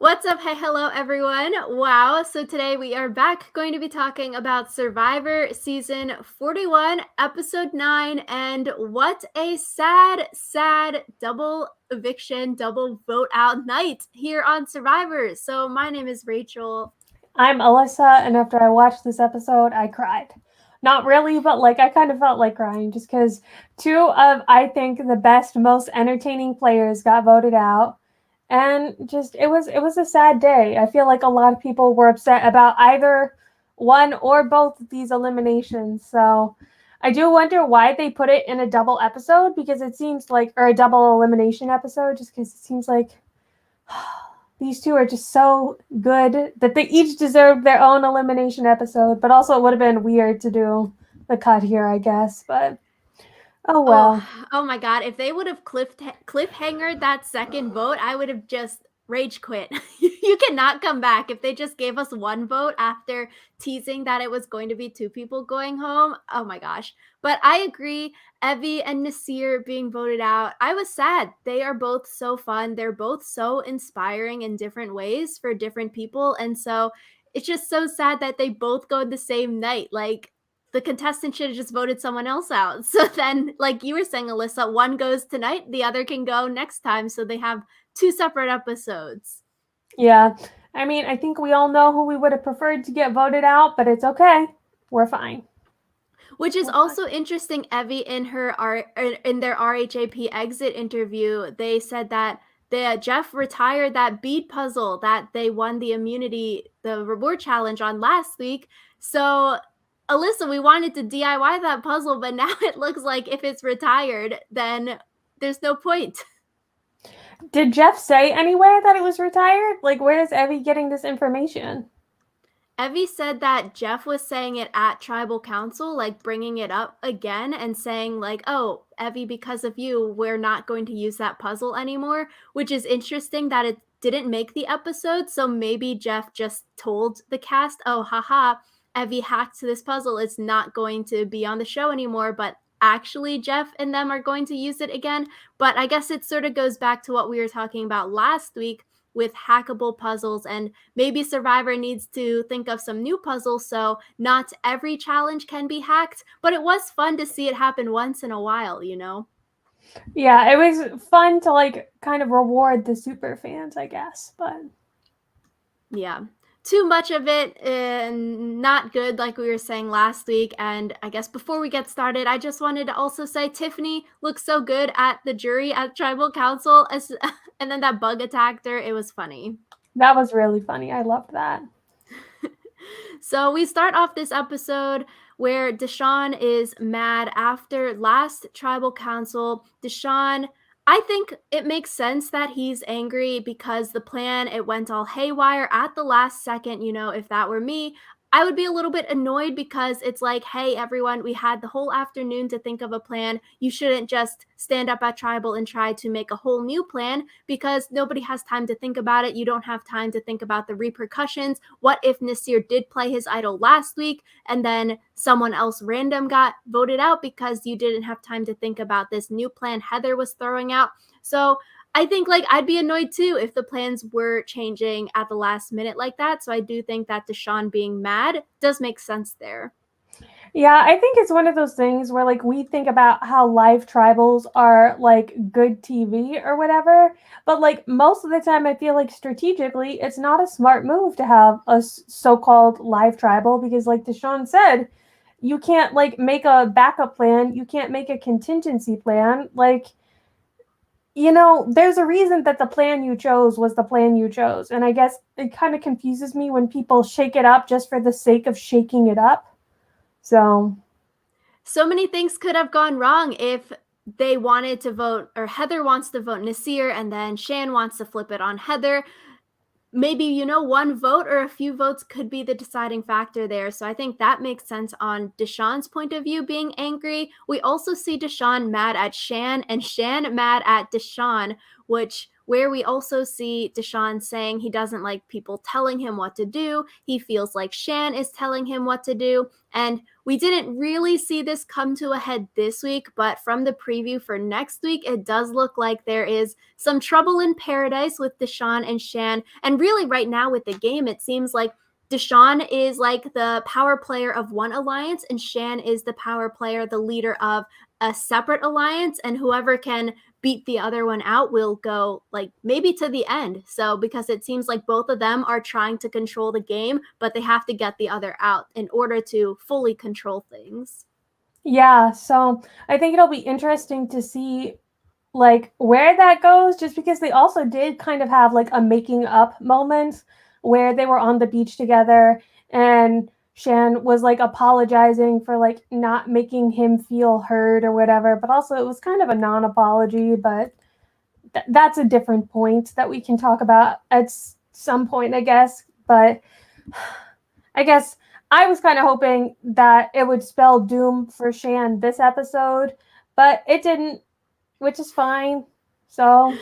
What's up? Hey, hello, everyone. Wow. So today we are back going to be talking about Survivor Season 41, Episode 9, and what a sad double eviction, double vote out night here on Survivor. So my name is Rachel. I'm Alyssa, and after I watched this episode, I cried. Not really, but I kind of felt like crying just because two of, I think, the best, most entertaining players got voted out. And just it was a sad day. I feel like a lot of people were upset about either one or both of these eliminations. So I do wonder why they put it in a double episode because it seems like, or a double elimination episode, just because it seems like these two are just so good that they each deserve their own elimination episode. But also, it would have been weird to do the cut here, I guess. But oh Oh, well. oh my God. If they would have cliffhangered that second vote, I would have just rage quit. You cannot come back. If they just gave us one vote after teasing that it was going to be two people going home, oh my gosh. But I agree. Evvie and Naseer being voted out, I was sad. They are both so fun. They're both so inspiring in different ways for different people. And so it's just so sad that they both go the same night. Like, the contestant should have just voted someone else out. So then, like you were saying, Alyssa, one goes tonight, the other can go next time. So they have two separate episodes. Yeah. I mean, I think we all know who we would have preferred to get voted out, but it's okay. We're fine. Which is We're fine. also interesting. Evvie in their RHAP exit interview, they said that Jeff retired that bead puzzle that they won the reward challenge on last week. So Alyssa, we wanted to DIY that puzzle, but now it looks like if it's retired, then there's no point. Did Jeff say anywhere that it was retired? Like, where is Evie getting this information? Evvie said that Jeff was saying it at tribal council, like bringing it up again and saying, like, oh, Evvie, because of you, we're not going to use that puzzle anymore, which is interesting that it didn't make the episode. So maybe Jeff just told the cast, oh, haha, Evvie hacked this puzzle. It's not going to be on the show anymore. But actually, Jeff and them are going to use it again. But I guess it sort of goes back to what we were talking about last week with hackable puzzles, and maybe Survivor needs to think of some new puzzles so not every challenge can be hacked, but it was fun to see it happen once in a while, you know? Yeah, it was fun to kind of reward the super fans, I guess. But Yeah. Too much of it, not good, like we were saying last week. And I guess before we get started, I just wanted to also say Tiffany looks so good at the jury at Tribal Council, and then that bug attacked her. It was funny. that was really funny. I loved that. So we start off this episode where Deshawn is mad after last tribal council. Deshawn, I think it makes sense that he's angry because the plan, it went all haywire at the last second. You know, if that were me, I would be a little bit annoyed because it's like, hey, everyone, we had the whole afternoon to think of a plan. You shouldn't just stand up at tribal and try to make a whole new plan because nobody has time to think about it. You don't have time to think about the repercussions. What if Nasir did play his idol last week and then someone else random got voted out because you didn't have time to think about this new plan Heather was throwing out? So I think like I'd be annoyed too if the plans were changing at the last minute like that. So I do think that Deshawn being mad does make sense there. Yeah, I think it's one of those things where we think about how live tribals are good TV or whatever, but most of the time I feel like strategically it's not a smart move to have a so-called live tribal because like Deshawn said, you can't make a backup plan, you can't make a contingency plan. There's a reason that the plan you chose was the plan you chose. And I guess it kind of confuses me when people shake it up just for the sake of shaking it up. So many things could have gone wrong if they wanted to vote, or Heather wants to vote Nasir and then Shan wants to flip it on Heather. Maybe, you know, one vote or a few votes could be the deciding factor there. So I think that makes sense on Deshawn's point of view being angry. We also see Deshawn mad at Shan and Shan mad at Deshawn, which where we also see Deshawn saying he doesn't like people telling him what to do. He feels like Shan is telling him what to do. And we didn't really see this come to a head this week, but from the preview for next week, it does look like there is some trouble in paradise with Deshawn and Shan. And really, right now with the game, it seems like Deshawn is like the power player of one alliance, and Shan is the power player, the leader of a separate alliance, and whoever can beat the other one out will go like maybe to the end. So because it seems like both of them are trying to control the game, but they have to get the other out in order to fully control things. Yeah, so I think it'll be interesting to see like where that goes, just because they also did kind of have like a making up moment where they were on the beach together and Shan was like apologizing for like not making him feel heard or whatever, but also it was kind of a non-apology, but that's a different point that we can talk about at some point, I guess. But I guess I was kind of hoping that it would spell doom for Shan this episode, but it didn't, which is fine. So,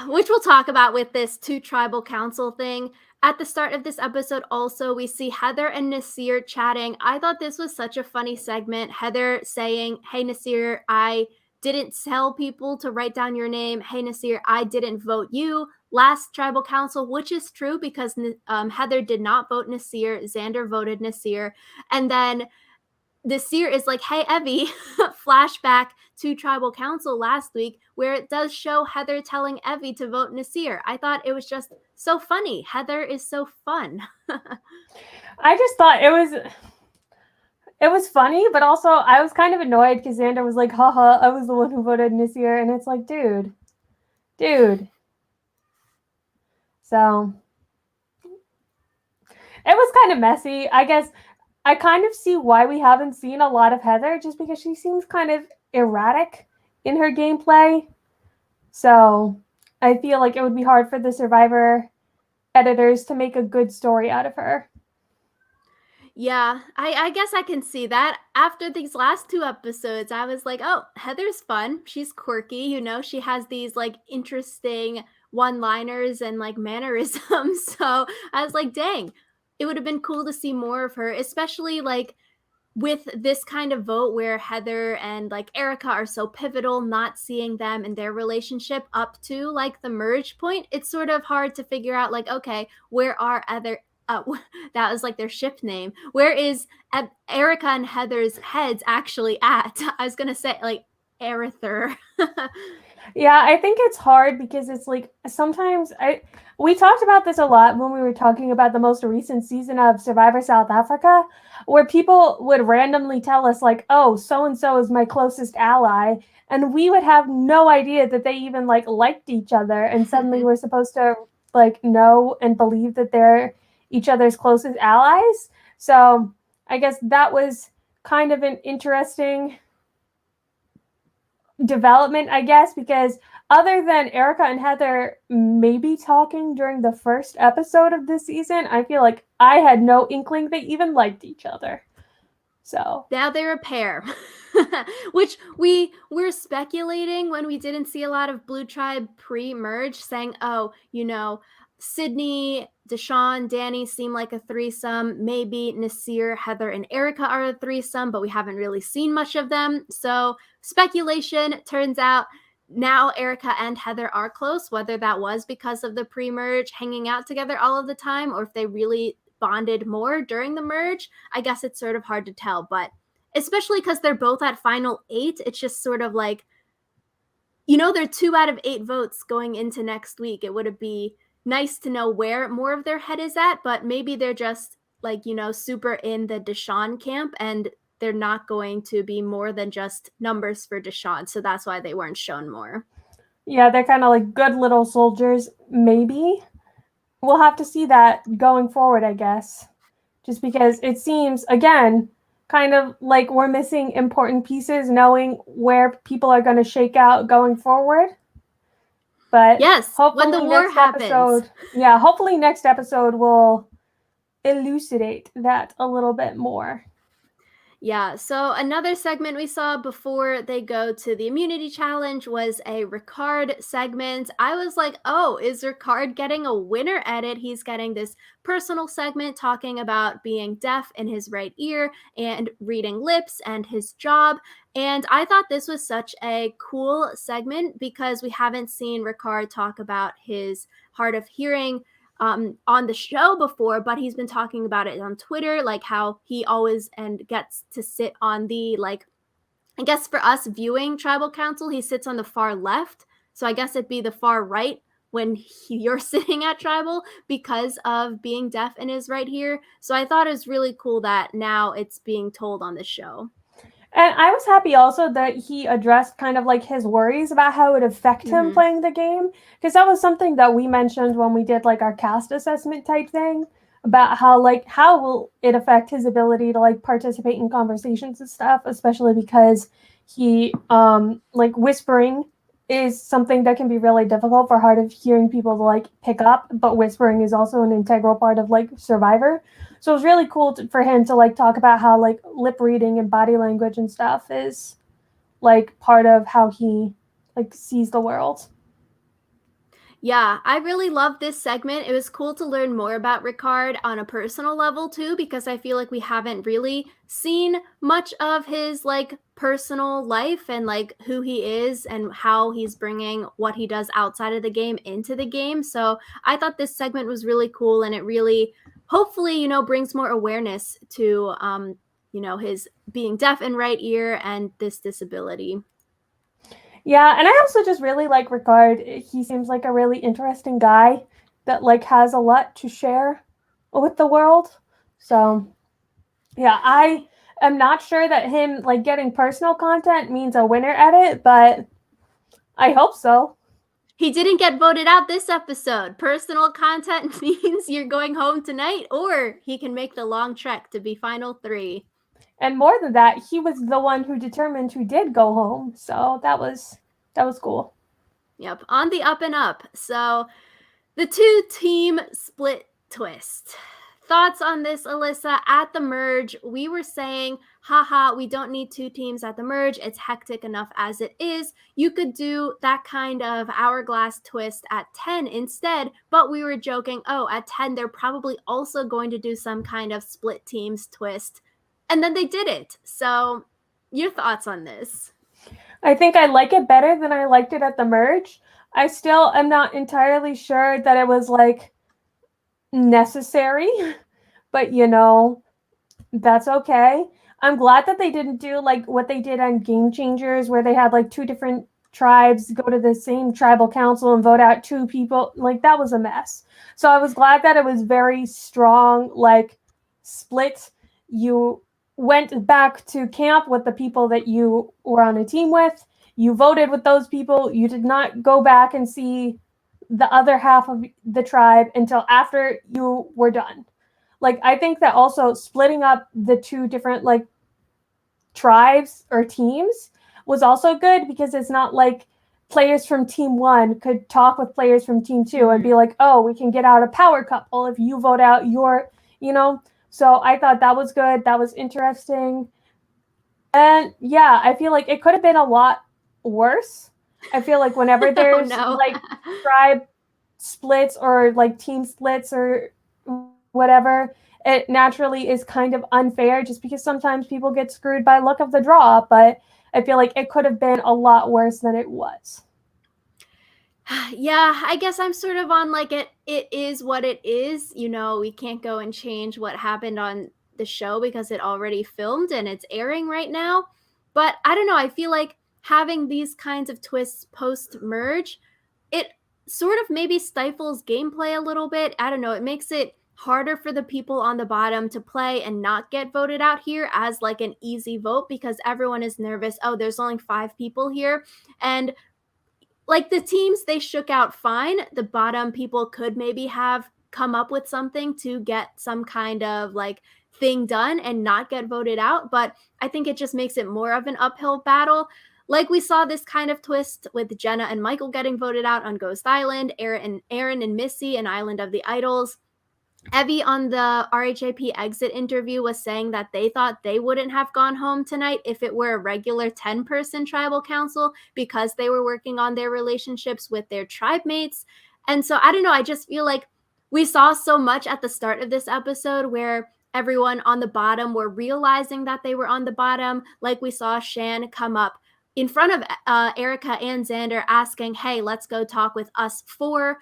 which we'll talk about with this two tribal council thing. At the start of this episode, also, we see Heather and Nasir chatting. I thought this was such a funny segment. Heather saying, "Hey, Nasir, I didn't tell people to write down your name. Hey, Nasir, I didn't vote you last tribal council," which is true because Heather did not vote Nasir. Xander voted Nasir. And then Nasir is like, "Hey, Evvie," flashback to tribal council last week, where it does show Heather telling Evvie to vote Nasir. I thought it was just so funny. Heather is so fun. I just thought it was funny, but also I was kind of annoyed because Xander was like, haha, I was the one who voted Nasir, and it's like, dude. So it was kind of messy. I guess I kind of see why we haven't seen a lot of Heather, just because she seems kind of erratic in her gameplay. So I feel like it would be hard for the Survivor editors to make a good story out of her. Yeah, I guess I can see that. After these last two episodes, I was like, oh, Heather's fun. She's quirky, she has these like interesting one-liners and like mannerisms. So I was like, dang, it would have been cool to see more of her, especially like with this kind of vote where Heather and like Erica are so pivotal, not seeing them and their relationship up to like the merge point, it's sort of hard to figure out like, okay, where are other that was like their ship name. Where is Erica and Heather's heads actually at? I was gonna say like Arether. Yeah, I think it's hard because it's like sometimes we talked about this a lot when we were talking about the most recent season of Survivor South Africa, where people would randomly tell us like, "Oh, so and so is my closest ally," and we would have no idea that they even like liked each other, and suddenly we're supposed to like know and believe that they're each other's closest allies. So I guess that was kind of an interesting development, I guess, because other than Erica and Heather maybe talking during the first episode of this season, I feel like I had no inkling they even liked each other. So now they're a pair. Which we were speculating when we didn't see a lot of Blue Tribe pre-merge, saying, oh, Sydney, Deshawn, Danny seem like a threesome. Maybe Nasir, Heather, and Erica are a threesome, but we haven't really seen much of them. So speculation, turns out now Erica and Heather are close, whether that was because of the pre-merge hanging out together all of the time, or if they really bonded more during the merge. I guess it's sort of hard to tell, but especially because they're both at final 8, it's just sort of like, they're 2 out of 8 votes going into next week. It would be nice to know where more of their head is at, but maybe they're just like, super in the Deshawn camp and they're not going to be more than just numbers for Deshawn. So that's why they weren't shown more. Yeah, they're kind of like good little soldiers, maybe. We'll have to see that going forward, I guess. Just because it seems, again, kind of like we're missing important pieces, knowing where people are going to shake out going forward. But yes, hopefully when the war happens. Hopefully next episode will elucidate that a little bit more. Yeah, so another segment we saw before they go to the immunity challenge was a Ricard segment. I was like, oh, is Ricard getting a winner edit? He's getting this personal segment talking about being deaf in his right ear and reading lips and his job. And I thought this was such a cool segment because we haven't seen Ricard talk about his hard of hearing on the show before, but he's been talking about it on Twitter, like how he always and gets to sit on the like. I guess for us viewing Tribal Council, he sits on the far left, so I guess it'd be the far right when you're sitting at Tribal because of being deaf in his right here. So I thought it was really cool that now it's being told on the show. And I was happy also that he addressed kind of like his worries about how it would affect him Mm-hmm. playing the game. Because that was something that we mentioned when we did like our cast assessment type thing about how will it affect his ability to like participate in conversations and stuff, especially because he like whispering is something that can be really difficult for hard of hearing people to like pick up, but whispering is also an integral part of like Survivor. So it was really cool for him to like talk about how like lip reading and body language and stuff is like part of how he like sees the world. Yeah, I really loved this segment. It was cool to learn more about Ricard on a personal level too, because I feel like we haven't really seen much of his like personal life and like who he is and how he's bringing what he does outside of the game into the game. So I thought this segment was really cool, and it really, hopefully, brings more awareness to, his being deaf in right ear and this disability. Yeah, and I also just really like Ricard. He seems like a really interesting guy that like has a lot to share with the world. So yeah, I am not sure that him like getting personal content means a winner edit, but I hope so. He didn't get voted out this episode. Personal content means you're going home tonight, or he can make the long trek to be final three. And more than that, he was the one who determined who did go home. So that was cool. Yep, on the up and up. So the two-team split twist. Thoughts on this, Alyssa? At the merge, we were saying, haha, we don't need two teams at the merge. It's hectic enough as it is. You could do that kind of hourglass twist at 10 instead, but we were joking, oh, at 10, they're probably also going to do some kind of split teams twist. And then they did it. So, your thoughts on this? I think I like it better than I liked it at the merge. I still am not entirely sure that it was like necessary, but that's okay. I'm glad that they didn't do like what they did on Game Changers, where they had like two different tribes go to the same tribal council and vote out two people. Like that was a mess. So I was glad that it was very strong, like split. You went back to camp with the people that you were on a team with. You voted with those people. You did not go back and see the other half of the tribe until after you were done. Like I think that also splitting up the two different like tribes or teams was also good because it's not like players from team 1 could talk with players from team 2 and be like, oh, we can get out a power couple if you vote out your. So I thought that was good. That was interesting. And yeah, I feel like it could have been a lot worse. I feel like whenever Oh there's no. like tribe splits or like team splits or whatever, it naturally is kind of unfair just because sometimes people get screwed by luck of the draw. But I feel like it could have been a lot worse than it was. Yeah, I guess I'm sort of on like it is what it is. We can't go and change what happened on the show because it already filmed and it's airing right now. But I don't know, I feel like having these kinds of twists post merge, it sort of maybe stifles gameplay a little bit. I don't know, it makes it harder for the people on the bottom to play and not get voted out here as like an easy vote because everyone is nervous. Oh, there's only 5 people here. And like the teams they shook out fine. The bottom people could maybe have come up with something to get some kind of like thing done and not get voted out. But I think it just makes it more of an uphill battle. Like we saw this kind of twist with Jenna and Michael getting voted out on Ghost Island, Aaron and Missy and Island of the Idols. Evvie on the RHAP exit interview was saying that they thought they wouldn't have gone home tonight if it were a regular 10-person tribal council because they were working on their relationships with their tribe mates. And so I don't know, I just feel like we saw so much at the start of this episode where everyone on the bottom were realizing that they were on the bottom. Like we saw Shan come up in front of Erica and Xander asking, hey, let's go talk with us four,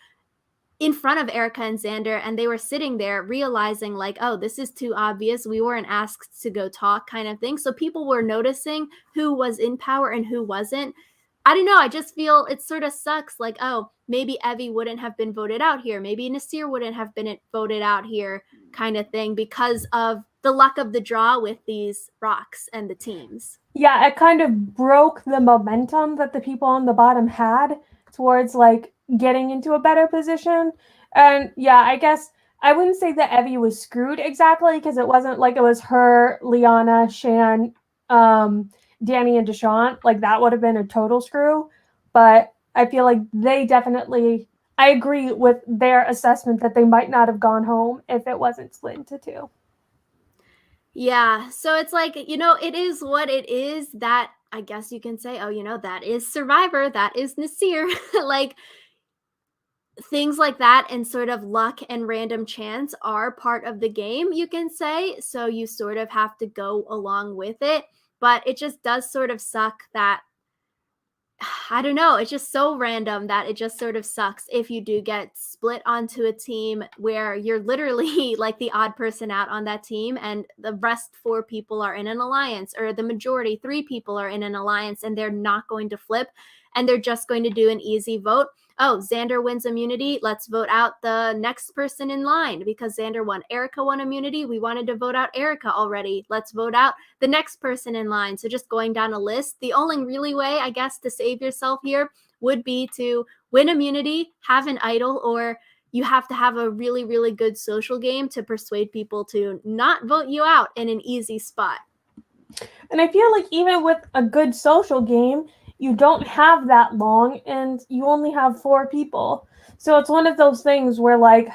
in front of Erica and Xander, and they were sitting there realizing like, oh, this is too obvious. We weren't asked to go talk kind of thing. So people were noticing who was in power and who wasn't. I don't know. I just feel it sort of sucks. Like, oh, maybe Evvie wouldn't have been voted out here. Maybe Nasir wouldn't have been voted out here kind of thing because of the luck of the draw with these rocks and the teams. Yeah, it kind of broke the momentum that the people on the bottom had towards like getting into a better position. And yeah, I guess I wouldn't say that Evvie was screwed exactly because it wasn't like it was her, Liana, Shan, Danny, and Deshawn. Like that would have been a total screw. But I feel like they definitely, I agree with their assessment that they might not have gone home if it wasn't split into two. Yeah, so it's like, it is what it is. That I guess you can say, oh, that is Survivor, that is Nasir. Like things like that and sort of luck and random chance are part of the game, you can say. So you sort of have to go along with it. But it just does sort of suck that I don't know. It's just so random that it just sort of sucks if you do get split onto a team where you're literally like the odd person out on that team and the rest four people are in an alliance, or the majority, three people are in an alliance, and they're not going to flip and they're just going to do an easy vote. Oh, Xander wins immunity. Let's vote out the next person in line because Xander won. Erica won immunity. We wanted to vote out Erica already. Let's vote out the next person in line. So just going down a list. The only really way, I guess, to save yourself here would be to win immunity, have an idol, or you have to have a really, really good social game to persuade people to not vote you out in an easy spot. And I feel like even with a good social game, you don't have that long and you only have four people. So it's one of those things where, like,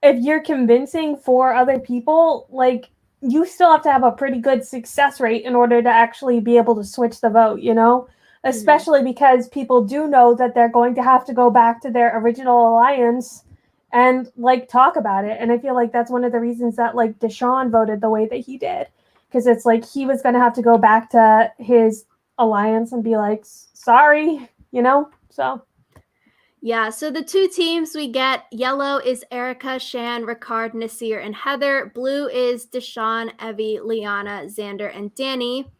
if you're convincing four other people, like, you still have to have a pretty good success rate in order to actually be able to switch the vote, you know? Especially because people do know that they're going to have to go back to their original alliance and, like, talk about it. And I feel like that's one of the reasons that, like, Deshawn voted the way that he did. Because it's like he was going to have to go back to his alliance and be like, sorry, you know? So. Yeah, so the two teams we get, yellow is Erica, Shan, Ricard, Nasir, and Heather. Blue is Deshawn, Evvie, Liana, Xander, and Danny.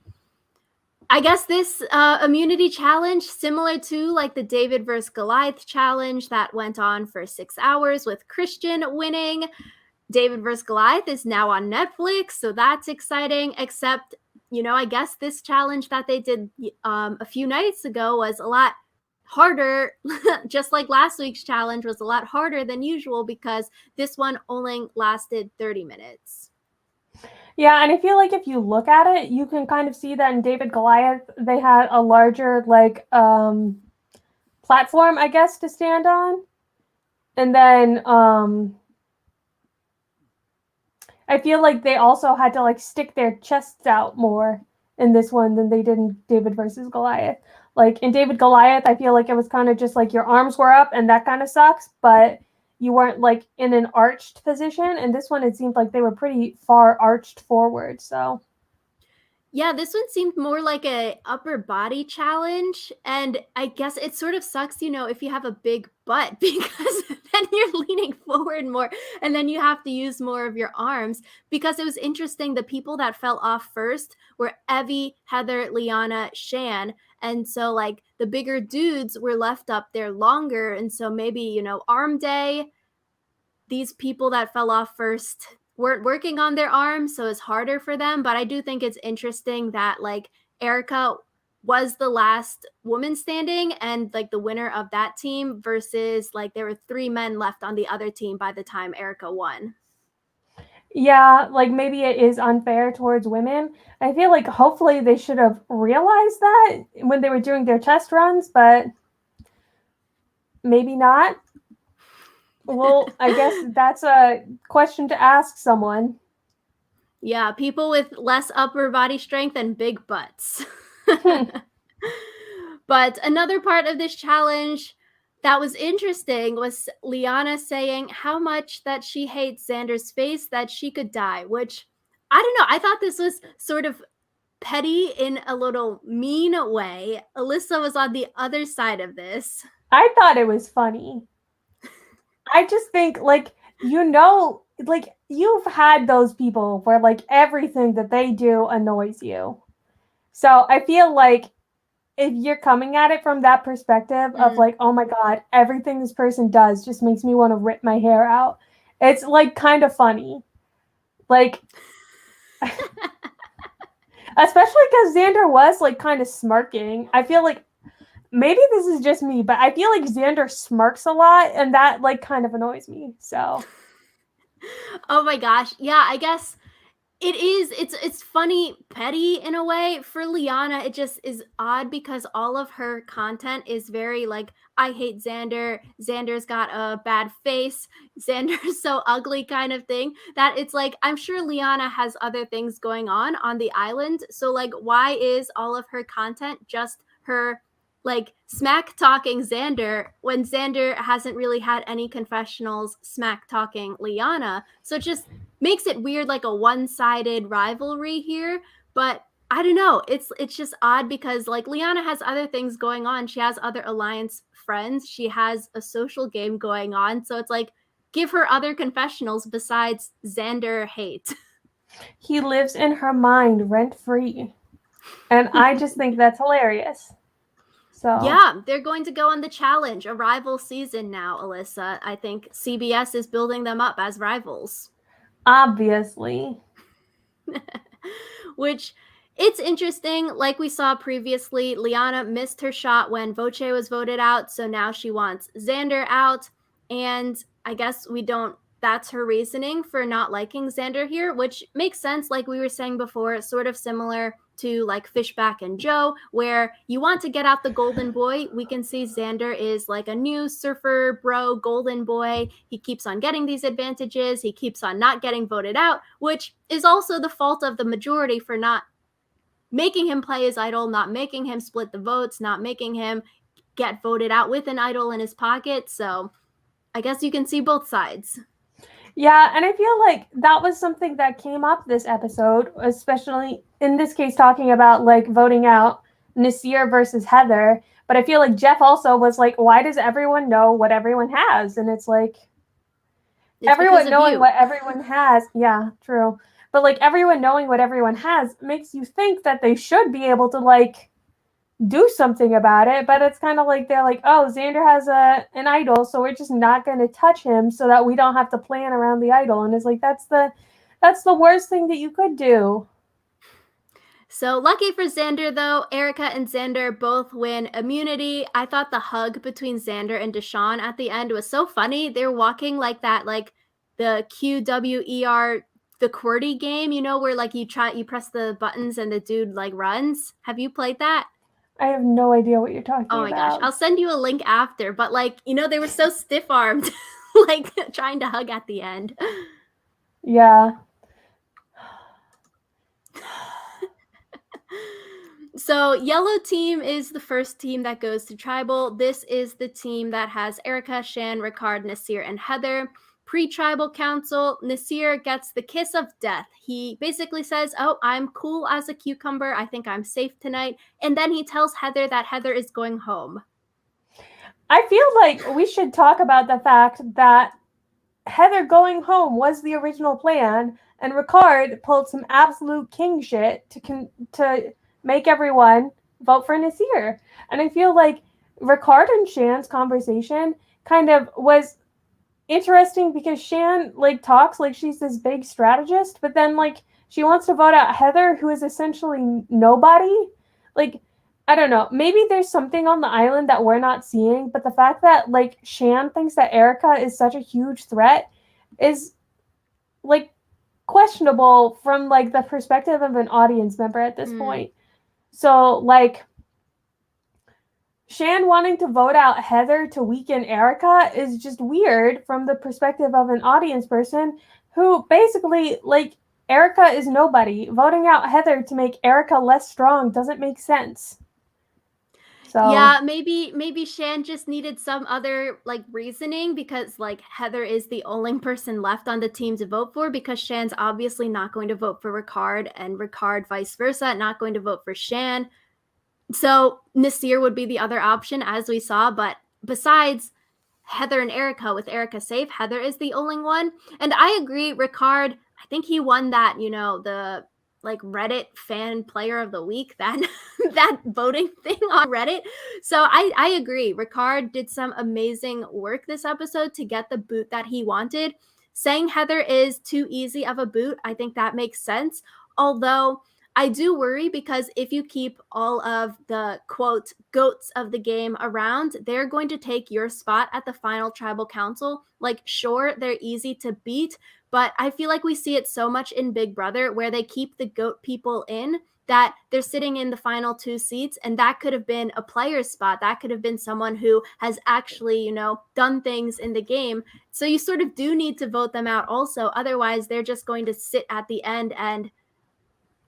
I guess this immunity challenge, similar to like the David versus Goliath challenge that went on for 6 hours with Christian winning. David versus Goliath is now on Netflix, so that's exciting. Except, I guess this challenge that they did a few nights ago was a lot harder, just like last week's challenge was a lot harder than usual because this one only lasted 30 minutes. Yeah, and I feel like if you look at it, you can kind of see that in David Goliath, they had a larger, like, platform, I guess, to stand on. And then I feel like they also had to, like, stick their chests out more in this one than they did in David versus Goliath. Like, in David Goliath, I feel like it was kind of just like your arms were up and that kind of sucks, but you weren't, like, in an arched position. And this one, it seemed like they were pretty far arched forward, so. Yeah, this one seemed more like a upper body challenge, and I guess it sort of sucks, if you have a big butt because then you're leaning forward more and then you have to use more of your arms. Because it was interesting, the people that fell off first were Evvie, Heather, Liana, Shan, and so like the bigger dudes were left up there longer, and so maybe, arm day, these people that fell off first weren't working on their arms, so it's harder for them. But I do think it's interesting that like Erica was the last woman standing and like the winner of that team versus like there were three men left on the other team by the time Erica won. Yeah, like maybe it is unfair towards women. I feel like hopefully they should have realized that when they were doing their test runs, but maybe not. Well, I guess that's a question to ask someone. Yeah, people with less upper body strength and big butts. But another part of this challenge that was interesting was Liana saying how much that she hates Xander's face that she could die, which I don't know. I thought this was sort of petty in a little mean way. Alyssa was on the other side of this. I thought it was funny. I just think, like, like, you've had those people where, like, everything that they do annoys you. So I feel like if you're coming at it from that perspective of, like, oh my God, everything this person does just makes me want to rip my hair out, it's, like, kind of funny. Like, especially because Xander was, like, kind of smirking. I feel like maybe this is just me, but I feel like Xander smirks a lot, and that, like, kind of annoys me. So, Oh my gosh. Yeah, I guess it's funny petty in a way. For Liana, it just is odd because all of her content is very like, I hate Xander, Xander's got a bad face, Xander's so ugly kind of thing, that it's like I'm sure Liana has other things going on the island. So like why is all of her content just her like smack talking Xander when Xander hasn't really had any confessionals smack talking Liana? So it just makes it weird, like a one-sided rivalry here. But I don't know. It's just odd because like Liana has other things going on. She has other alliance friends. She has a social game going on. So it's like give her other confessionals besides Xander hate. he lives in her mind rent free. And I just think that's hilarious. So, Yeah, they're going to go on the challenge, a rival season now, Alyssa. I think CBS is building them up as rivals. obviously. Which it's interesting. Like we saw previously, Liana missed her shot when Voce was voted out, so now she wants Xander out. And I guess we don't. That's her reasoning for not liking Xander here, which makes sense. Like we were saying before, sort of similar to like Fishback and Joe, where you want to get out the golden boy. We can see Xander is like a new surfer bro golden boy. He keeps on getting these advantages. He keeps on not getting voted out, which is also the fault of the majority for not making him play his idol, not making him split the votes, not making him get voted out with an idol in his pocket. So I guess you can see both sides. Yeah, and I feel like that was something that came up this episode, especially in this case, talking about like voting out Nasir versus Heather. But I feel like Jeff also was like, why does everyone know what everyone has? And it's like, It's because everyone of knowing you. what everyone has, yeah, true. But like everyone knowing what everyone has makes you think that they should be able to like do something about it, but it's kind of like they're like, oh, Xander has an idol, so we're just not going to touch him so that we don't have to plan around the idol. And it's like that's the worst thing that you could do. So lucky for Xander, though, Erica and Xander both win immunity. I thought the hug between Xander and Deshawn at the end was so funny. They were walking like that, like the QWER, the QWERTY game, you know, where like you press the buttons and the dude like runs. Have you played that? I have no idea what you're Oh talking my gosh, about. I'll send you a link after. But like, you know, they were so stiff armed, like trying to hug at the end. Yeah. So, yellow team is the first team that goes to tribal. This is the team that has Erica, Shan, Ricard, Nasir, and Heather. Pre tribal council, Nasir gets the kiss of death. He basically says, oh, I'm cool as a cucumber. I think I'm safe tonight. And then he tells Heather that Heather is going home. I feel like we should talk about the fact that Heather going home was the original plan, and Ricard pulled some absolute king shit to make everyone vote for Nasir. And I feel like Ricard and Shan's conversation kind of was interesting because Shan like talks like she's this big strategist, but then like she wants to vote out Heather, who is essentially nobody. Like, I don't know. Maybe there's something on the island that we're not seeing, but the fact that like Shan thinks that Erica is such a huge threat is like questionable from like the perspective of an audience member at this point. So like Shan wanting to vote out Heather to weaken Erica is just weird from the perspective of an audience person who basically, like, Erica is nobody. Voting out Heather to make Erica less strong doesn't make sense. So, Yeah, maybe Shan just needed some other like reasoning because like Heather is the only person left on the team to vote for because Shan's obviously not going to vote for Ricard and Ricard vice versa, not going to vote for Shan. So Nasir would be the other option as we saw, but besides Heather and Erica, with Erica safe, Heather is the only one. And I agree, Ricard, I think he won that, the like Reddit fan player of the week, that that voting thing on Reddit. So I agree. Ricard did some amazing work this episode to get the boot that he wanted. Saying Heather is too easy of a boot, I think that makes sense. Although I do worry because if you keep all of the quote goats of the game around, they're going to take your spot at the final tribal council. Like, sure, they're easy to beat, but I feel like we see it so much in Big Brother where they keep the goat people in that they're sitting in the final two seats, and that could have been a player's spot. That could have been someone who has actually, done things in the game. So you sort of do need to vote them out also. Otherwise, they're just going to sit at the end and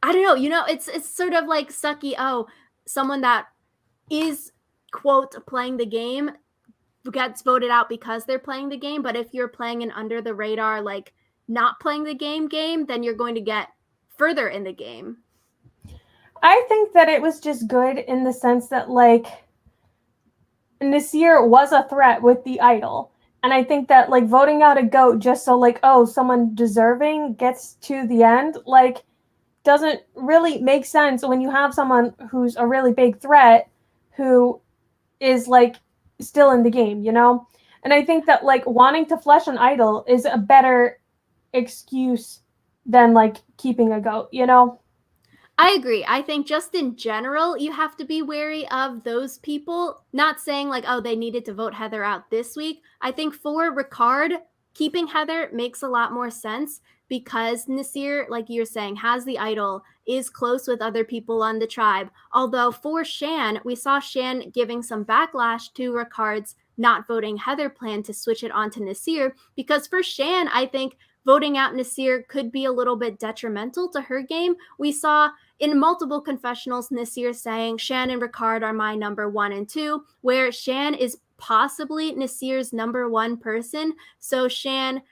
I don't know, it's sort of like sucky, oh, someone that is quote playing the game gets voted out because they're playing the game, but if you're playing an under the radar like not playing the game, then you're going to get further in the game. I think that it was just good in the sense that, like, Nasir was a threat with the idol. And I think that, like, voting out a goat just so, like, oh, someone deserving gets to the end, like, doesn't really make sense when you have someone who's a really big threat who is, like, still in the game, you know? And I think that, like, wanting to flesh an idol is a better excuse than, like, keeping a goat, you know? I agree. I think just in general, you have to be wary of those people. Not saying like, oh, they needed to vote Heather out this week. I think for Ricard, keeping Heather makes a lot more sense because Nasir, like you're saying, has the idol, is close with other people on the tribe. Although for Shan, we saw Shan giving some backlash to Ricard's not voting Heather plan to switch it onto Nasir. Because for Shan, I think voting out Nasir could be a little bit detrimental to her game. We saw in multiple confessionals, Nasir saying Shan and Ricard are my number 1 and 2, where Shan is possibly Nasir's number 1 person. So Shan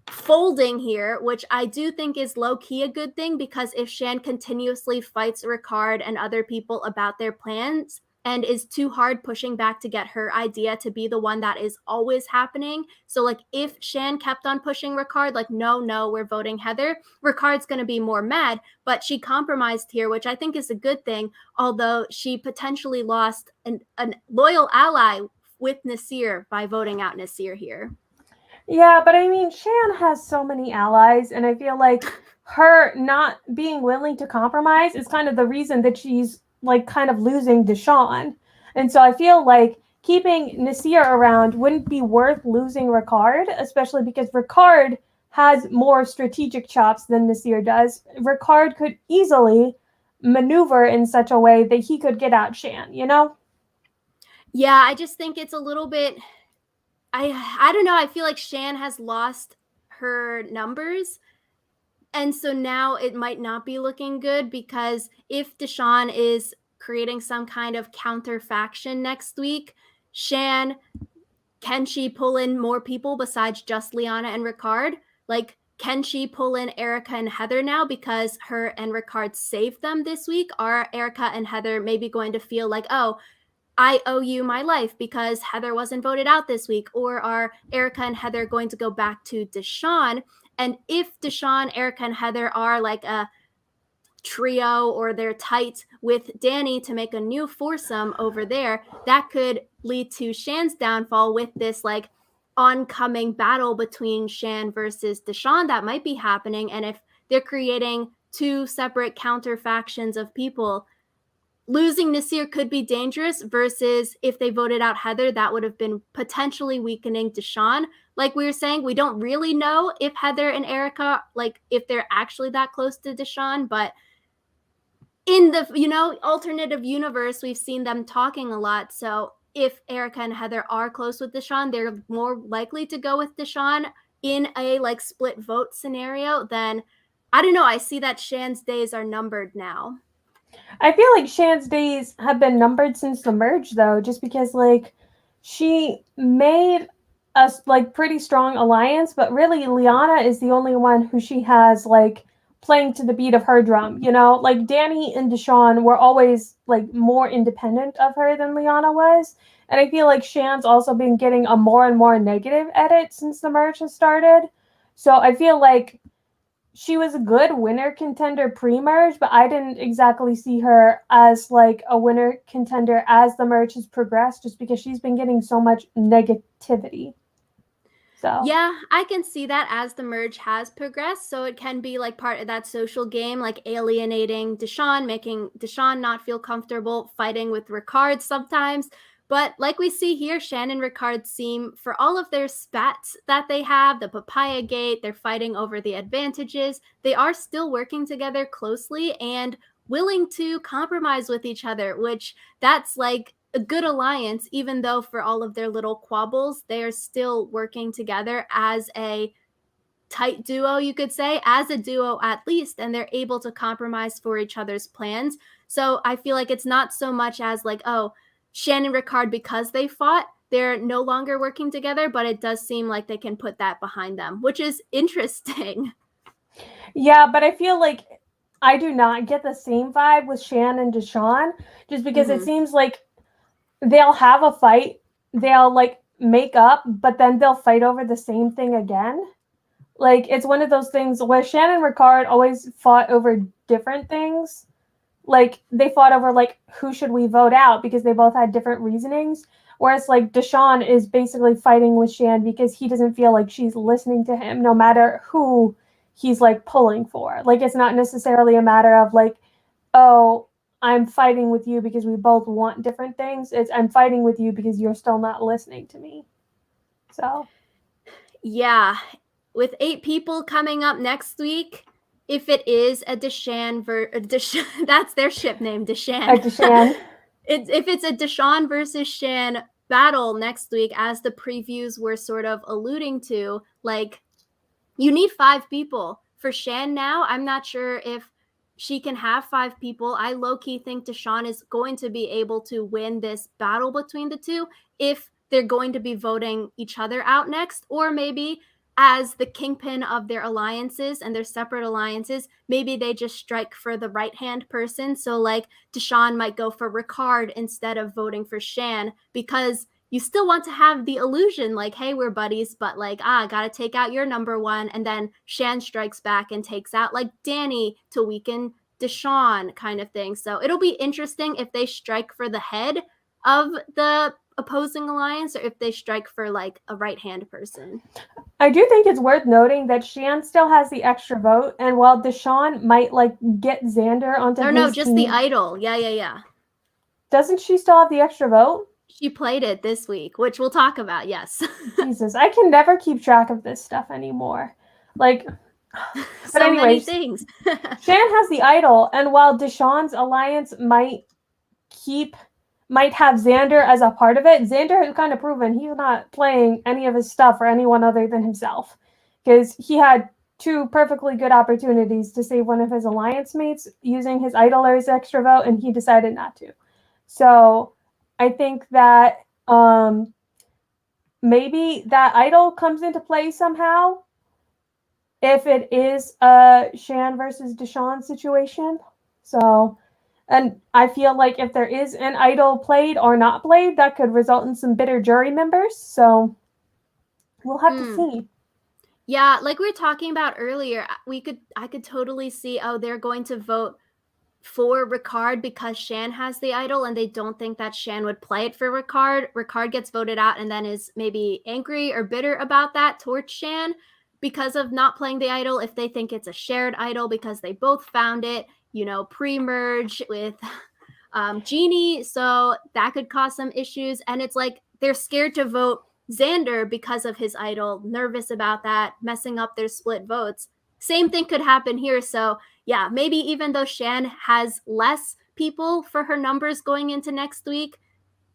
folding here, which I do think is low key a good thing because if Shan continuously fights Ricard and other people about their plans and is too hard pushing back to get her idea to be the one that is always happening. So, like, if Shan kept on pushing Ricard, like, no, we're voting Heather, Ricard's going to be more mad. But she compromised here, which I think is a good thing, although she potentially lost a loyal ally with Nasir by voting out Nasir here. Yeah, but I mean, Shan has so many allies, and I feel like her not being willing to compromise is kind of the reason that she's, like, kind of losing Deshawn. And so I feel like keeping Nasir around wouldn't be worth losing Ricard, especially because Ricard has more strategic chops than Nasir does. Ricard could easily maneuver in such a way that he could get out Shan, you know? Yeah, I just think it's a little bit I don't know, I feel like Shan has lost her numbers. And so now it might not be looking good because if Deshawn is creating some kind of counter faction next week, Shan, can she pull in more people besides just Liana and Ricard? Like, can she pull in Erica and Heather now because her and Ricard saved them this week? Are Erica and Heather maybe going to feel like, oh, I owe you my life because Heather wasn't voted out this week? Or are Erica and Heather going to go back to Deshawn? And if Deshawn, Erica, and Heather are like a trio or they're tight with Danny to make a new foursome over there, that could lead to Shan's downfall with this like oncoming battle between Shan versus Deshawn that might be happening. And if they're creating two separate counter factions of people, losing Nasir could be dangerous versus if they voted out Heather, that would have been potentially weakening Deshawn. Like we were saying, we don't really know if Heather and Erica, like if they're actually that close to Deshawn, but in the, alternative universe, we've seen them talking a lot. So if Erica and Heather are close with Deshawn, they're more likely to go with Deshawn in a like split vote scenario. Then I don't know. I see that Shan's days are numbered now. I feel like Shan's days have been numbered since the merge, though, just because like she made a like pretty strong alliance, but really Liana is the only one who she has like playing to the beat of her drum. You know, like Danny and Deshawn were always like more independent of her than Liana was, and I feel like Shan's also been getting a more and more negative edit since the merge has started. So I feel like she was a good winner contender pre-merge, but I didn't exactly see her as like a winner contender as the merge has progressed, just because she's been getting so much negativity. So yeah, I can see that as the merge has progressed. So it can be like part of that social game, like alienating Deshawn, making Deshawn not feel comfortable fighting with Ricard sometimes. But like we see here, Shan and Ricard seem, for all of their spats that they have, the papaya gate, they're fighting over the advantages, they are still working together closely and willing to compromise with each other, which that's like a good alliance, even though for all of their little quabbles, they are still working together as a tight duo, you could say, as a duo at least, and they're able to compromise for each other's plans. So I feel like it's not so much as like, oh, Shan and Ricard, because they fought, they're no longer working together, but it does seem like they can put that behind them, which is interesting. yeah, but I feel like I do not get the same vibe with Shan and Deshawn, just because it seems like they'll have a fight, they'll like make up, but then they'll fight over the same thing again. Like it's one of those things where Shan and Ricard always fought over different things. Like they fought over like who should we vote out because they both had different reasonings. Whereas like Deshawn is basically fighting with Shan because he doesn't feel like she's listening to him no matter who he's like pulling for. Like it's not necessarily a matter of like, oh, I'm fighting with you because we both want different things. It's I'm fighting with you because you're still not listening to me. So yeah, with 8 people coming up next week, if it is a Deshawn that's their ship name, Deshawn. Deshawn. If it's a Deshawn versus Shan battle next week, as the previews were sort of alluding to, like you need 5 people. For Shan now, I'm not sure if she can have 5 people. I low-key think Deshawn is going to be able to win this battle between the two if they're going to be voting each other out next, or maybe as the kingpin of their alliances and their separate alliances, maybe they just strike for the right-hand person. So like Deshawn might go for Ricard instead of voting for Shan, because you still want to have the illusion like, hey, we're buddies, but like, gotta take out your number one. And then Shan strikes back and takes out like Danny to weaken Deshawn kind of thing. So it'll be interesting if they strike for the head of the opposing alliance or if they strike for like a right hand person. I do think it's worth noting that Shan still has the extra vote, and while Deshawn might like get Xander onto his No, just team, the idol. Yeah. doesn't she still have the extra vote? She played it this week, which we'll talk about, yes. Jesus, I can never keep track of this stuff anymore. Like, so anyways, many things. Shan has the idol, and while Deshawn's alliance might have Xander as a part of it, Xander has kind of proven he's not playing any of his stuff for anyone other than himself, because he had 2 perfectly good opportunities to save one of his alliance mates using his idol or his extra vote, and he decided not to. So I think that maybe that idol comes into play somehow if it is a Shan versus Deshawn situation. So, and I feel like if there is an idol played or not played, that could result in some bitter jury members. So we'll have to see. Yeah, like we were talking about earlier, I could totally see, oh, they're going to vote for Ricard because Shan has the idol and they don't think that Shan would play it for Ricard. Ricard gets voted out and then is maybe angry or bitter about that towards Shan because of not playing the idol, if they think it's a shared idol because they both found it, pre-merge with Genie. So that could cause some issues. And it's like they're scared to vote Xander because of his idol, nervous about that, messing up their split votes. Same thing could happen here. So yeah, maybe even though Shan has less people for her numbers going into next week,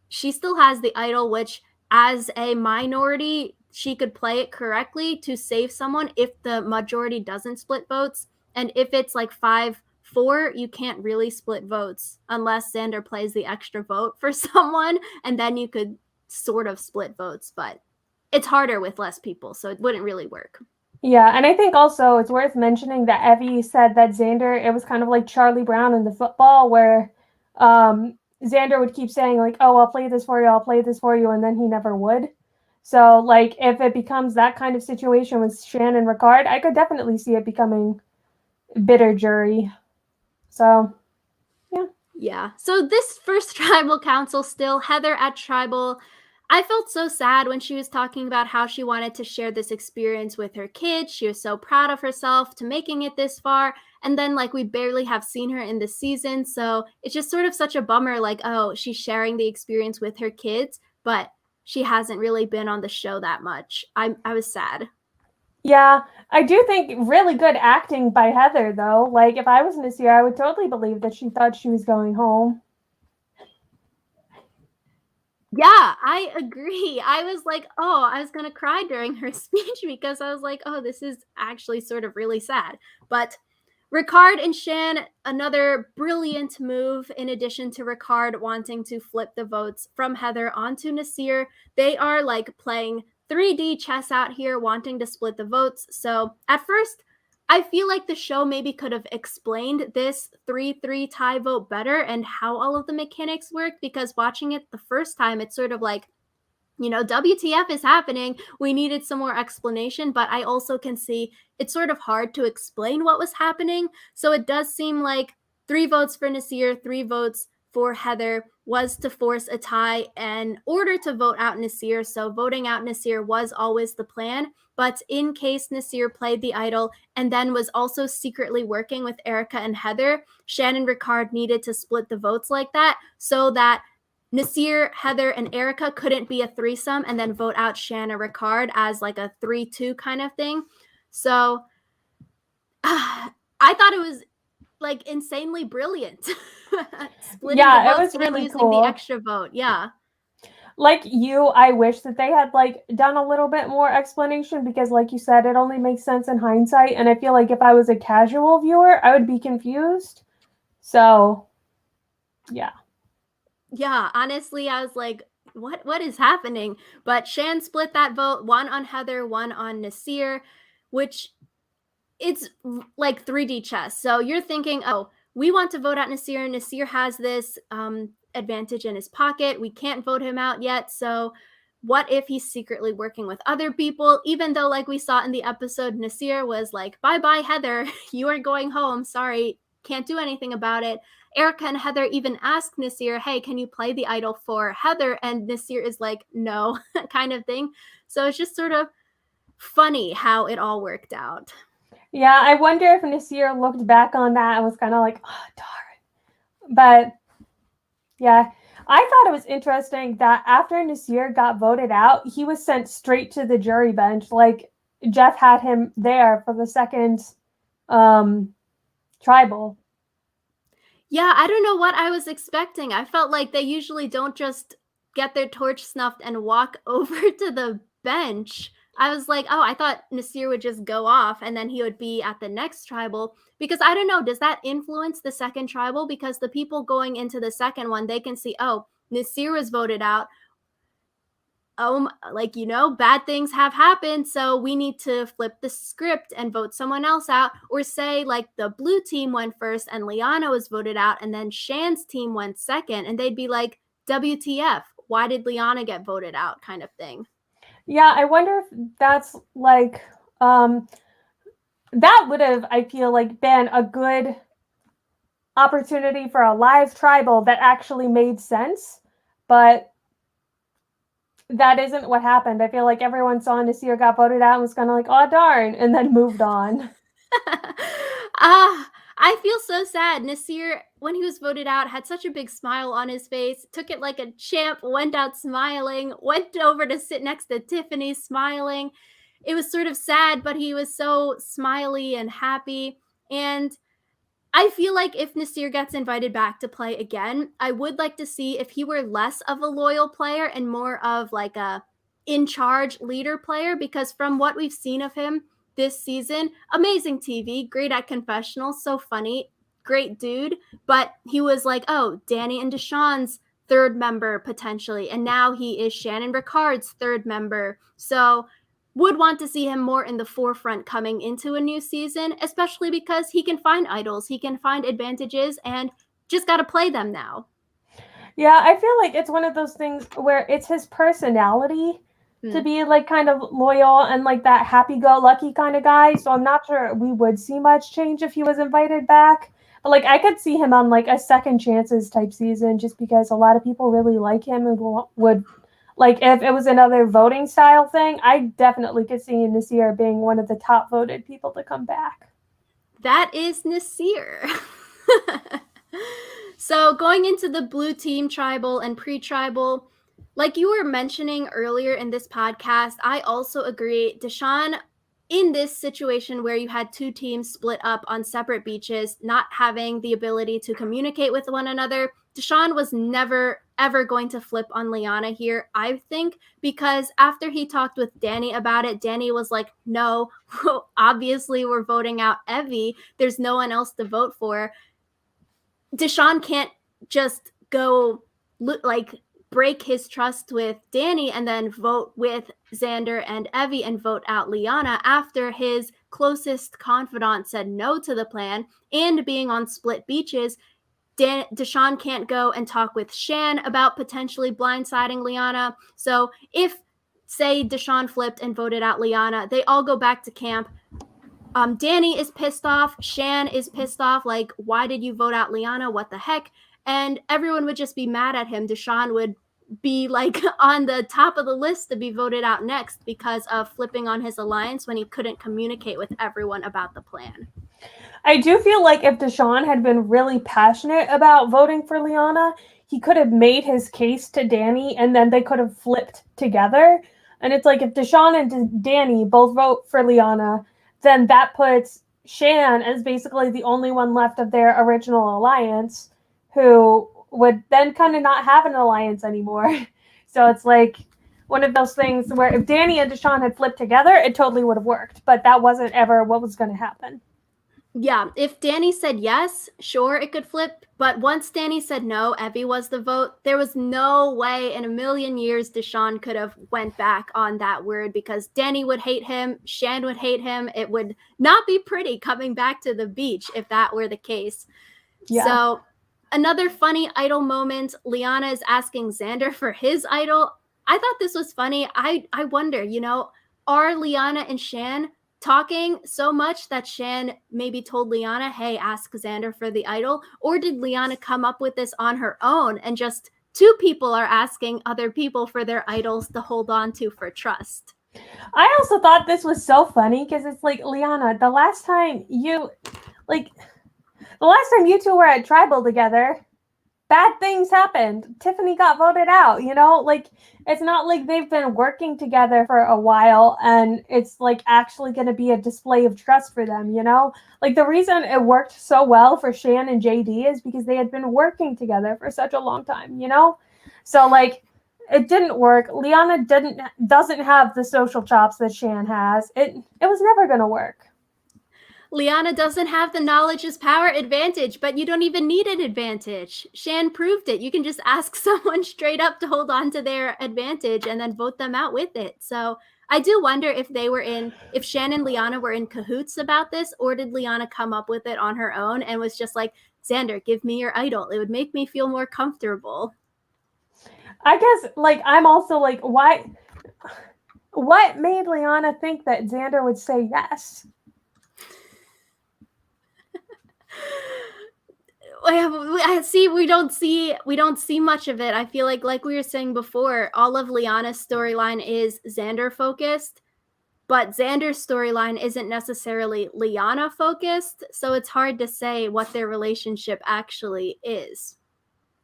she still has the idol, which as a minority, she could play it correctly to save someone if the majority doesn't split votes. And if it's like 5-4, you can't really split votes unless Xander plays the extra vote for someone, and then you could sort of split votes. But it's harder with less people, so it wouldn't really work. Yeah, and I think also it's worth mentioning that Evvie said that Xander, it was kind of like Charlie Brown in the football where Xander would keep saying like, oh, I'll play this for you, I'll play this for you, and then he never would. So like if it becomes that kind of situation with Shan and Ricard, I could definitely see it becoming bitter jury. So yeah. Yeah. So this first tribal council still, Heather at tribal. I felt so sad when she was talking about how she wanted to share this experience with her kids. She was so proud of herself to making it this far. And then, like, we barely have seen her in this season. So it's just sort of such a bummer. Like, oh, she's sharing the experience with her kids, but she hasn't really been on the show that much. I was sad. Yeah, I do think really good acting by Heather, though. Like, if I was Nasir, I would totally believe that she thought she was going home. Yeah, I agree. I was like, oh, I was going to cry during her speech because I was like, oh, this is actually sort of really sad. But Ricard and Shan, another brilliant move in addition to Ricard wanting to flip the votes from Heather onto Nasir. They are like playing 3D chess out here, wanting to split the votes. So at first, I feel like the show maybe could have explained this 3-3 tie vote better and how all of the mechanics work, because watching it the first time, it's sort of like, WTF is happening. We needed some more explanation, but I also can see it's sort of hard to explain what was happening. So it does seem like 3 votes for Nasir, 3 votes for Heather was to force a tie in order to vote out Nasir. So voting out Nasir was always the plan. But in case Nasir played the idol and then was also secretly working with Erica and Heather, Shan and Ricard needed to split the votes like that so that Nasir, Heather, and Erica couldn't be a threesome and then vote out Shan and Ricard as like a 3-2 kind of thing. So I thought it was like insanely brilliant. Splitting the Yeah, it votes was and then really using the cool. extra vote. Yeah. Like you, I wish that they had like done a little bit more explanation because like you said, it only makes sense in hindsight. And I feel like if I was a casual viewer, I would be confused. So yeah. Yeah, honestly, I was like, what is happening? But Shan split that vote, one on Heather, one on Nasir, which it's like 3D chess. So you're thinking, oh, we want to vote out Nasir. Nasir has this advantage in his pocket. We can't vote him out yet. So what if he's secretly working with other people? Even though, like we saw in the episode, Nasir was like, bye bye, Heather. You are going home. Sorry. Can't do anything about it. Erica and Heather even asked Nasir, hey, can you play the idol for Heather? And Nasir is like, no, kind of thing. So it's just sort of funny how it all worked out. Yeah, I wonder if Nasir looked back on that and was kind of like, oh, darn. But yeah, I thought it was interesting that after Nasir got voted out, he was sent straight to the jury bench. Like Jeff had him there for the second tribal. Yeah, I don't know what I was expecting. I felt like they usually don't just get their torch snuffed and walk over to the bench. I was like, oh, I thought Nasir would just go off and then he would be at the next tribal. Because I don't know, does that influence the second tribal? Because the people going into the second one, they can see, oh, Nasir was voted out. Oh, like, bad things have happened, so we need to flip the script and vote someone else out. Or say like the blue team went first and Liana was voted out and then Shan's team went second, and they'd be like, WTF, why did Liana get voted out, kind of thing. Yeah, I wonder if that's like that would have, I feel like, been a good opportunity for a live tribal that actually made sense, but that isn't what happened. I feel like everyone saw Nasir got voted out and was kind of like, oh darn, and then moved on. I feel so sad. Nasir, when he was voted out, had such a big smile on his face, took it like a champ, went out smiling, went over to sit next to Tiffany smiling. It was sort of sad, but he was so smiley and happy. And I feel like if Nasir gets invited back to play again, I would like to see if he were less of a loyal player and more of like a in-charge leader player, because from what we've seen of him this season, amazing TV, great at confessionals, so funny, great dude, but he was like, oh, Danny and Deshawn's third member potentially, and now he is Shannon Ricard's third member. So would want to see him more in the forefront coming into a new season, especially because he can find idols, he can find advantages, and just got to play them now. Yeah, I feel like it's one of those things where it's his personality to be like kind of loyal and like that happy-go-lucky kind of guy. So I'm not sure we would see much change if he was invited back. But like I could see him on like a second chances type season just because a lot of people really like him and would like if it was another voting style thing, I definitely could see Nasir being one of the top voted people to come back. That is Nasir. So going into the blue team tribal and pre-tribal, like you were mentioning earlier in this podcast, I also agree. Deshawn, in this situation where you had two teams split up on separate beaches, not having the ability to communicate with one another, Deshawn was never ever going to flip on Liana here, I think, because after he talked with Danny about it, Danny was like, no, obviously we're voting out Evvie. There's no one else to vote for. Deshawn can't just go like break his trust with Danny and then vote with Xander and Evvie and vote out Liana after his closest confidant said no to the plan, and being on split beaches. Deshawn can't go and talk with Shan about potentially blindsiding Liana. So if, say, Deshawn flipped and voted out Liana, they all go back to camp. Danny is pissed off. Shan is pissed off. Like, why did you vote out Liana? What the heck? And everyone would just be mad at him. Deshawn would be like on the top of the list to be voted out next because of flipping on his alliance when he couldn't communicate with everyone about the plan. I do feel like if Deshawn had been really passionate about voting for Liana, he could have made his case to Danny and then they could have flipped together. And it's like if Deshawn and Danny both vote for Liana, then that puts Shan as basically the only one left of their original alliance who would then kind of not have an alliance anymore. So it's like one of those things where if Danny and Deshawn had flipped together, it totally would have worked. But that wasn't ever what was going to happen. Yeah, if Danny said yes, sure, it could flip. But once Danny said no, Evvie was the vote. There was no way in a million years Deshawn could have went back on that word because Danny would hate him, Shan would hate him. It would not be pretty coming back to the beach if that were the case. Yeah. So another funny idol moment, Liana is asking Xander for his idol. I thought this was funny. I wonder, are Liana and Shan talking so much that Shan maybe told Liana, hey, ask Xander for the idol? Or did Liana come up with this on her own and just two people are asking other people for their idols to hold on to for trust? I also thought this was so funny because it's like, Liana, the last time you two were at Tribal together, bad things happened. Tiffany got voted out, like it's not like they've been working together for a while and it's like actually going to be a display of trust for them, like the reason it worked so well for Shan and JD is because they had been working together for such a long time, so like it didn't work. Liana doesn't have the social chops that Shan has. It was never going to work. Liana doesn't have the knowledge is power advantage, but you don't even need an advantage. Shan proved it. You can just ask someone straight up to hold on to their advantage and then vote them out with it. So I do wonder if Shan and Liana were in cahoots about this, or did Liana come up with it on her own and was just like, Xander, give me your idol. It would make me feel more comfortable. I guess, like, I'm also like, why? What made Liana think that Xander would say yes? I see we don't see much of it. I feel like we were saying before, all of Liana's storyline is Xander focused, but Xander's storyline isn't necessarily Liana focused, so it's hard to say what their relationship actually is.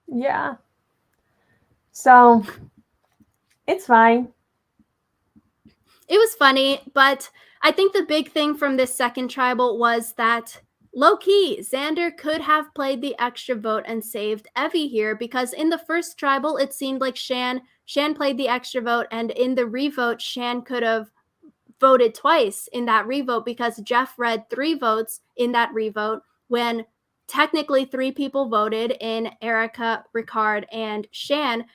Yeah. So it's fine. It was funny, but I think the big thing from this second tribal was that Low-key, Xander could have played the extra vote and saved Evvie here, because in the first tribal, it seemed like Shan played the extra vote, and in the revote, Shan could have voted twice in that revote because Jeff read 3 votes in that revote when technically 3 people voted in Erica, Ricard, and Shan.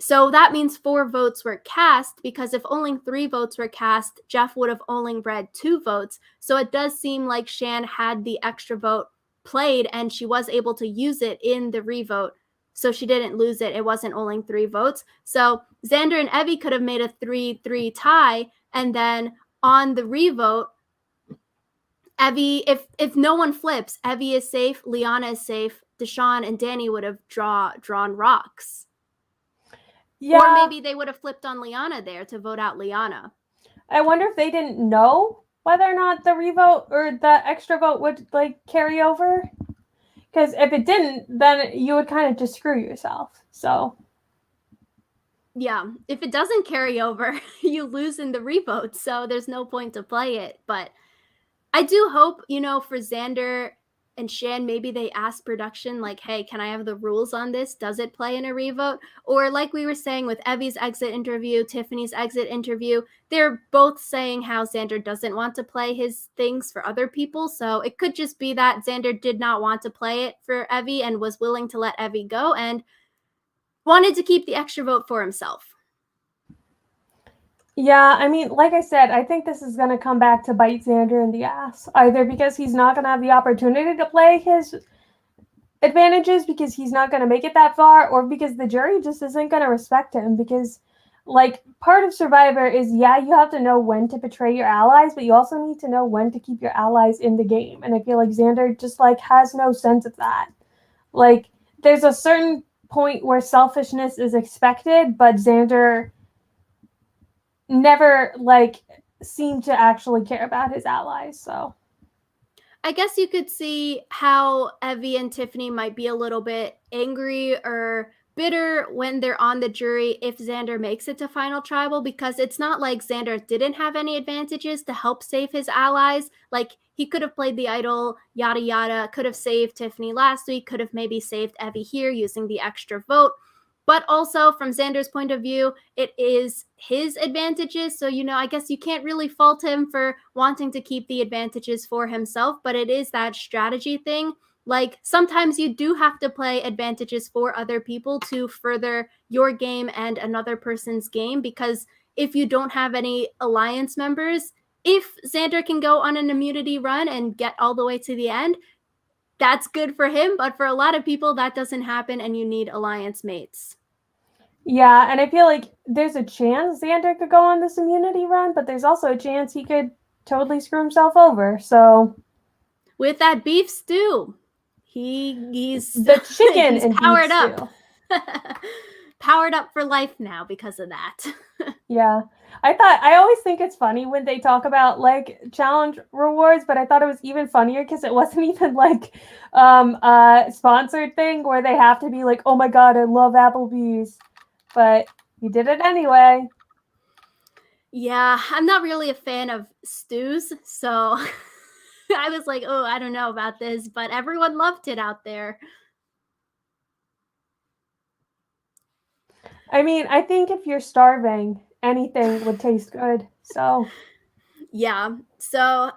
So that means 4 votes were cast, because if only 3 votes were cast, Jeff would have only read 2 votes. So it does seem like Shan had the extra vote played and she was able to use it in the revote. So she didn't lose it. It wasn't only 3 votes. So Xander and Evvie could have made a 3-3 tie, and then on the revote, Evvie, if no one flips, Evvie is safe, Liana is safe, Deshawn and Danny would have drawn rocks. Yeah. Or maybe they would have flipped on Liana there to vote out Liana. I wonder if they didn't know whether or not the revote or the extra vote would like carry over. Because if it didn't, then you would kind of just screw yourself. So yeah, if it doesn't carry over, you lose in the revote. So there's no point to play it. But I do hope, for Xander and Shan, maybe they ask production, like, hey, can I have the rules on this? Does it play in a revote? Or like we were saying with Evvie's exit interview, Tiffany's exit interview, they're both saying how Xander doesn't want to play his things for other people. So it could just be that Xander did not want to play it for Evvie and was willing to let Evvie go and wanted to keep the extra vote for himself. Yeah, I mean, like I said, I think this is going to come back to bite Xander in the ass. Either because he's not going to have the opportunity to play his advantages because he's not going to make it that far, or because the jury just isn't going to respect him. Because, like, part of Survivor is, yeah, you have to know when to betray your allies, but you also need to know when to keep your allies in the game. And I feel like Xander just, like, has no sense of that. Like, there's a certain point where selfishness is expected, but Xander never seemed to actually care about his allies. So I guess you could see how Evvie and Tiffany might be a little bit angry or bitter when they're on the jury if Xander makes it to final tribal, because it's not like Xander didn't have any advantages to help save his allies. Like, he could have played the idol, yada yada, could have saved Tiffany last week, could have maybe saved Evvie here using the extra vote. But also, from Xander's point of view, it is his advantages. So, I guess you can't really fault him for wanting to keep the advantages for himself, but it is that strategy thing. Like, sometimes you do have to play advantages for other people to further your game and another person's game, because if you don't have any alliance members, if Xander can go on an immunity run and get all the way to the end, that's good for him. But for a lot of people, that doesn't happen, and you need alliance mates. Yeah, and I feel like there's a chance Xander could go on this immunity run, but there's also a chance he could totally screw himself over. So with that beef stew, he's the chicken he's and powered beef up. Powered up for life now because of that. Yeah. I always think it's funny when they talk about challenge rewards, but I thought it was even funnier because it wasn't even a sponsored thing where they have to be like, oh my God, I love Applebee's. But you did it anyway. Yeah, I'm not really a fan of stews, so I was like, oh, I don't know about this, but everyone loved it out there. I mean, I think if you're starving, anything would taste good. So yeah, so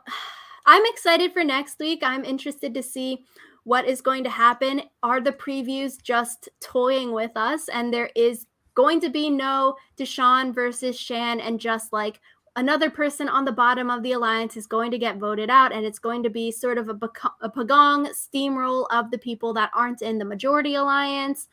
I'm excited for next week. I'm interested to see what is going to happen. Are the previews just toying with us, and there is going to be no Deshawn versus Shan, and just like another person on the bottom of the alliance is going to get voted out, and it's going to be sort of a pagong steamroll of the people that aren't in the majority alliance?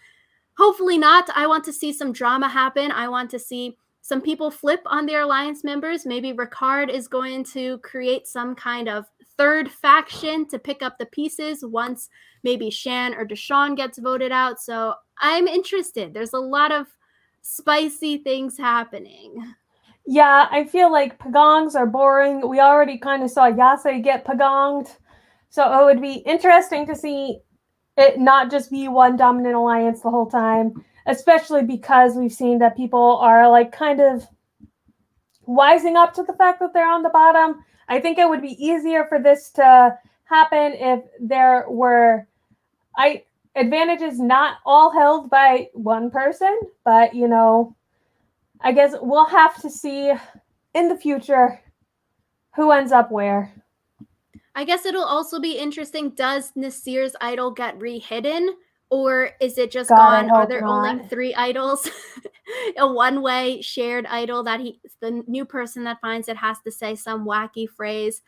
Hopefully not. I want to see some drama happen. I want to see some people flip on their alliance members. Maybe Ricard is going to create some kind of third faction to pick up the pieces once maybe Shan or Deshawn gets voted out. So I'm interested. There's a lot of spicy things happening. Yeah, I feel like pagongs are boring. We already kind of saw Yase get pagonged. So it would be interesting to see it not just be one dominant alliance the whole time, especially because we've seen that people are kind of wising up to the fact that they're on the bottom. I think it would be easier for this to happen if there were advantages not all held by one person, but I guess we'll have to see in the future who ends up where. I guess it'll also be interesting, does Nasir's idol get re-hidden? Or is it just gone? Are there only 3 idols? A one-way shared idol that the new person that finds it has to say some wacky phrase.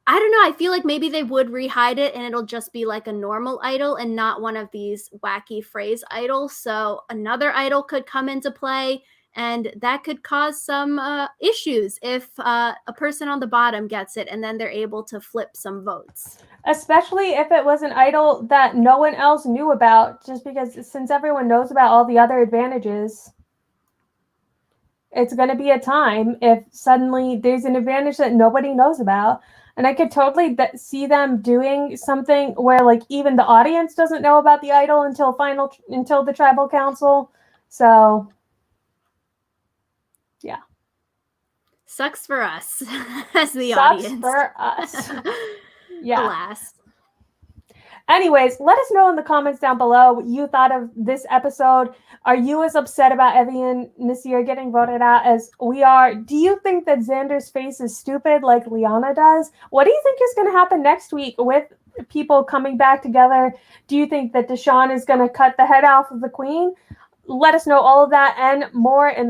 I don't know. I feel like maybe they would re-hide it and it'll just be like a normal idol and not one of these wacky phrase idols. So another idol could come into play, and that could cause some issues if a person on the bottom gets it and then they're able to flip some votes. Especially if it was an idol that no one else knew about, just because since everyone knows about all the other advantages, it's going to be a time if suddenly there's an advantage that nobody knows about. And I could totally see them doing something where like even the audience doesn't know about the idol until the tribal council. So yeah. Sucks for us as the Sucks audience. for us. Yeah. Alas. Anyways, let us know in the comments down below what you thought of this episode. Are you as upset about Evvie and Naseer getting voted out as we are? Do you think that Xander's face is stupid like Liana does? What do you think is going to happen next week with people coming back together? Do you think that Deshawn is going to cut the head off of the queen? Let us know all of that and more in